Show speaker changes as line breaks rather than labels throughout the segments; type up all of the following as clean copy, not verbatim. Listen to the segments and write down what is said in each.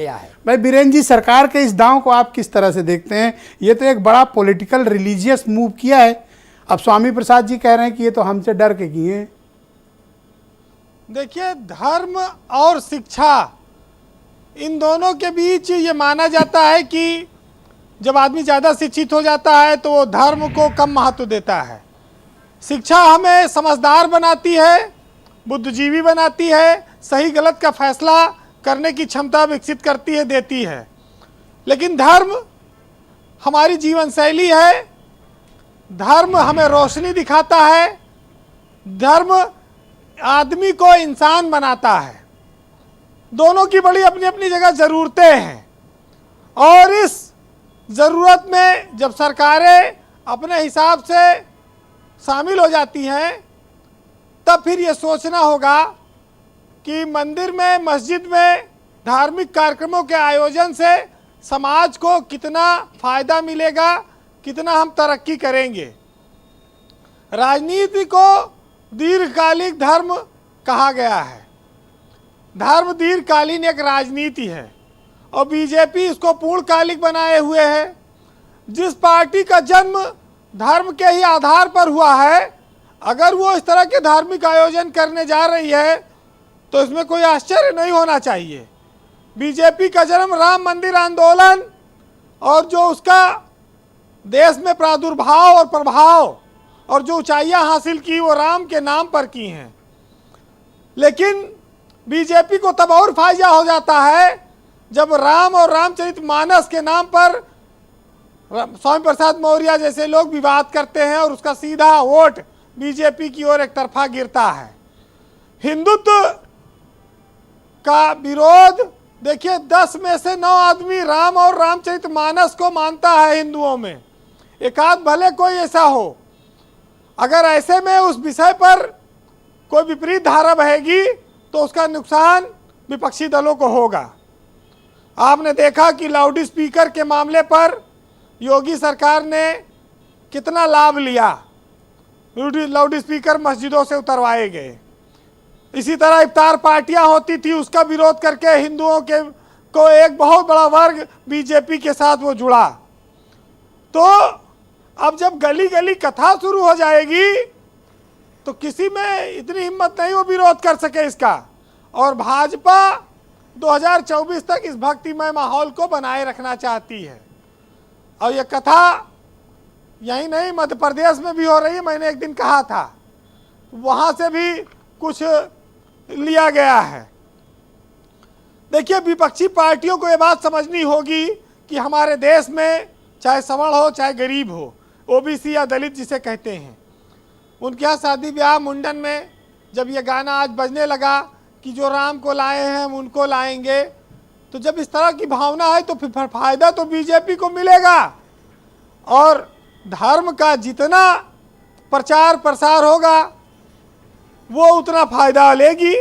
है।
भाई बीरेन जी, सरकार के इस दांव को आप किस तरह से देखते हैं? ये तो एक बड़ा पॉलिटिकल रिलीजियस मूव किया है। अब स्वामी प्रसाद जी कह रहे हैं कि ये तो हमसे डर के किए हैं।
देखिए, धर्म और शिक्षा, इन दोनों के बीच ये माना जाता है कि जब आदमी ज़्यादा शिक्षित हो जाता है तो वो धर्म को कम महत्व देता है। शिक्षा हमें समझदार बनाती है, बुद्धिजीवी बनाती है, सही गलत का फैसला करने की क्षमता विकसित करती है, देती है। लेकिन धर्म हमारी जीवन शैली है, धर्म हमें रोशनी दिखाता है, धर्म आदमी को इंसान बनाता है। दोनों की बड़ी अपनी अपनी जगह ज़रूरतें हैं, और इस ज़रूरत में जब सरकारें अपने हिसाब से शामिल हो जाती हैं, तब फिर ये सोचना होगा कि मंदिर में, मस्जिद में धार्मिक कार्यक्रमों के आयोजन से समाज को कितना फ़ायदा मिलेगा, कितना हम तरक्की करेंगे। राजनीति को दीर्घकालिक धर्म कहा गया है। धर्म दीर्घकालीन एक राजनीति है, और बीजेपी इसको पूर्णकालिक बनाए हुए है। जिस पार्टी का जन्म धर्म के ही आधार पर हुआ है, अगर वो इस तरह के धार्मिक आयोजन करने जा रही है तो इसमें कोई आश्चर्य नहीं होना चाहिए। बीजेपी का जन्म राम मंदिर आंदोलन और जो उसका देश में प्रादुर्भाव और प्रभाव और जो ऊंचाइयां हासिल की वो राम के नाम पर की हैं। लेकिन बीजेपी को तब और फायदा हो जाता है जब राम और रामचरितमानस के नाम पर स्वामी प्रसाद मौर्य जैसे लोग विवाद करते हैं और उसका सीधा वोट बीजेपी की ओर एक तरफा गिरता है। हिंदुत्व का विरोध, देखिए 10 में से 9 आदमी राम और रामचरितमानस को मानता है हिंदुओं में, एक आध भले कोई ऐसा हो। अगर ऐसे में उस विषय पर कोई विपरीत धारा बहेगी तो उसका नुकसान विपक्षी दलों को होगा। आपने देखा कि लाउड स्पीकर के मामले पर योगी सरकार ने कितना लाभ लिया, लाउड स्पीकर मस्जिदों से उतरवाए गए। इसी तरह इफ्तार पार्टियां होती थी, उसका विरोध करके हिंदुओं के को एक बहुत बड़ा वर्ग बीजेपी के साथ वो जुड़ा। तो अब जब गली गली कथा शुरू हो जाएगी तो किसी में इतनी हिम्मत नहीं वो विरोध कर सके इसका। और भाजपा 2024 तक इस भक्तिमय माहौल को बनाए रखना चाहती है, और ये कथा यही नहीं मध्य प्रदेश में भी हो रही है। मैंने एक दिन कहा था, वहाँ से भी कुछ लिया गया है। देखिए, विपक्षी पार्टियों को ये बात समझनी होगी कि हमारे देश में चाहे सवर्ण हो चाहे गरीब हो, ओबीसी या दलित जिसे कहते हैं, उनके यहाँ शादी ब्याह मुंडन में जब ये गाना आज बजने लगा कि जो राम को लाए हैं हम उनको लाएंगे, तो जब इस तरह की भावना है तो फिर फायदा तो बीजेपी को मिलेगा। और धर्म का जितना प्रचार प्रसार होगा वो उतना फायदा लेगी।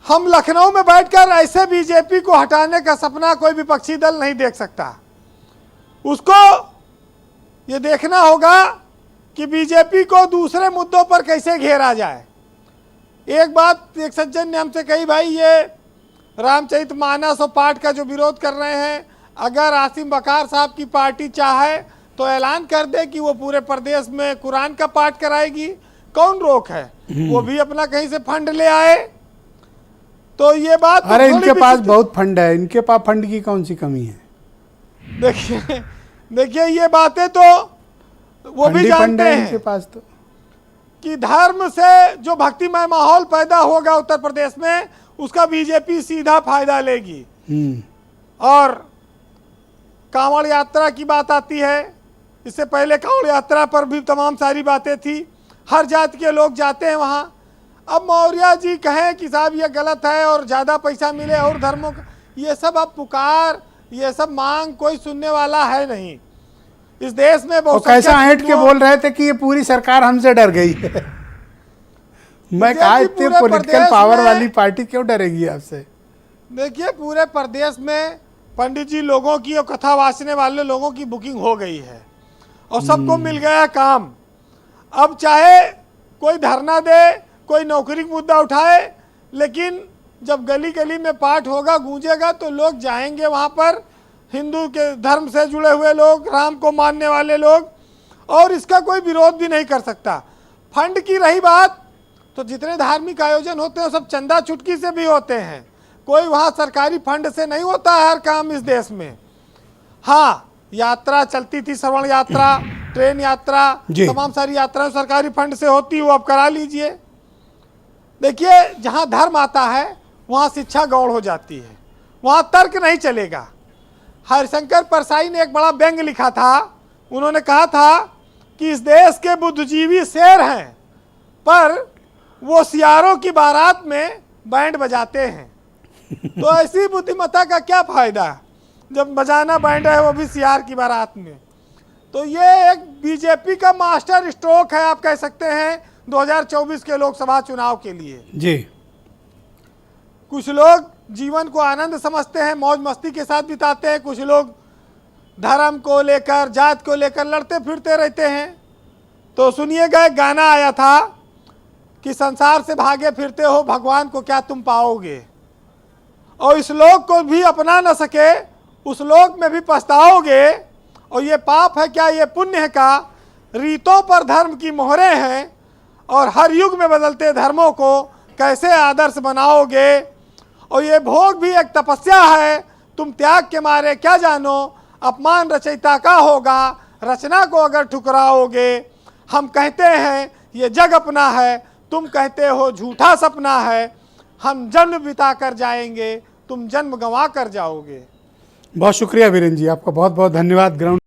हम लखनऊ में बैठकर ऐसे बीजेपी को हटाने का सपना कोई विपक्षी दल नहीं देख सकता। उसको ये देखना होगा कि बीजेपी को दूसरे मुद्दों पर कैसे घेरा जाए। एक बात एक सज्जन ने हमसे कही, भाई ये रामचरितमानस और पाठ का जो विरोध कर रहे हैं, अगर आसिम बकार साहब की पार्टी चाहे तो ऐलान कर दे कि वो पूरे प्रदेश में कुरान का पाठ कराएगी, कौन रोक है? वो भी अपना कहीं से फंड ले आए। तो ये बात,
अरे इनके पास बहुत फंड है, इनके पास फंड की कौन सी कमी है?
देखिए ये बातें तो वो भी जानते हैं
इनके पास तो
कि धर्म से जो भक्तिमय माहौल पैदा होगा उत्तर प्रदेश में, उसका बीजेपी सीधा फायदा लेगी। और कांवड़ यात्रा की बात आती है, इससे पहले कांवड़ यात्रा पर भी तमाम सारी बातें थी, हर जाति के लोग जाते हैं वहाँ। अब मौर्य जी कहें कि साहब ये गलत है और ज़्यादा पैसा मिले और धर्मों का, ये सब अब पुकार, ये सब मांग कोई सुनने वाला है नहीं। इस देश में बहुत
कैसा ऐंठ के बोल रहे थे कि ये पूरी सरकार हमसे डर गई है। मैं कहा इतनी पॉलिटिकल पावर वाली पार्टी क्यों डरेगी आपसे?
देखिए, पूरे प्रदेश में पंडित जी लोगों की और कथा वाचने वाले लोगों की बुकिंग हो गई है और सबको मिल गया काम। अब चाहे कोई धरना दे, कोई नौकरी का मुद्दा उठाए, लेकिन जब गली गली में पाठ होगा, गूंजेगा, तो लोग जाएंगे वहाँ पर, हिंदू के धर्म से जुड़े हुए लोग, राम को मानने वाले लोग, और इसका कोई विरोध भी नहीं कर सकता। फंड की रही बात, तो जितने धार्मिक आयोजन होते हैं सब चंदा चुटकी से भी होते हैं, कोई वहाँ सरकारी फंड से नहीं होता है हर काम इस देश में। हाँ, यात्रा चलती थी, श्रवण यात्रा, ट्रेन यात्रा, तमाम सारी यात्राएं सरकारी फंड से होती, वो आप करा लीजिए। देखिए, जहाँ धर्म आता है वहाँ शिक्षा गौण हो जाती है, वहाँ तर्क नहीं चलेगा। हरिशंकर परसाई ने एक बड़ा व्यंग लिखा था, उन्होंने कहा था कि इस देश के बुद्धिजीवी शेर हैं, पर वो सियारों की बारात में बैंड बजाते हैं। तो ऐसी बुद्धिमत्ता का क्या फायदा जब बजाना बैंड है वो भी सियार की बारात में। तो ये एक बीजेपी का मास्टर स्ट्रोक है, आप कह सकते हैं 2024 के लोकसभा चुनाव के लिए
जी।
कुछ लोग जीवन को आनंद समझते हैं, मौज मस्ती के साथ बिताते हैं, कुछ लोग धर्म को लेकर, जात को लेकर लड़ते फिरते रहते हैं। तो सुनिएगा, एक गाना आया था कि संसार से भागे फिरते हो, भगवान को क्या तुम पाओगे, और इस लोक को भी अपना न सके, उस लोक में भी पछताओगे, और ये पाप है क्या ये पुण्य है का, रीतों पर धर्म की मोहरें हैं, और हर युग में बदलते धर्मों को कैसे आदर्श बनाओगे, और ये भोग भी एक तपस्या है, तुम त्याग के मारे क्या जानो, अपमान रचयिता का होगा, रचना को अगर ठुकराओगे। हम कहते हैं ये जग अपना है, तुम कहते हो झूठा सपना है, हम जन्म बिता कर जाएंगे, तुम जन्म गंवा कर जाओगे।
बहुत शुक्रिया वीरेंद्र जी, आपका बहुत बहुत धन्यवाद। ग्राउंड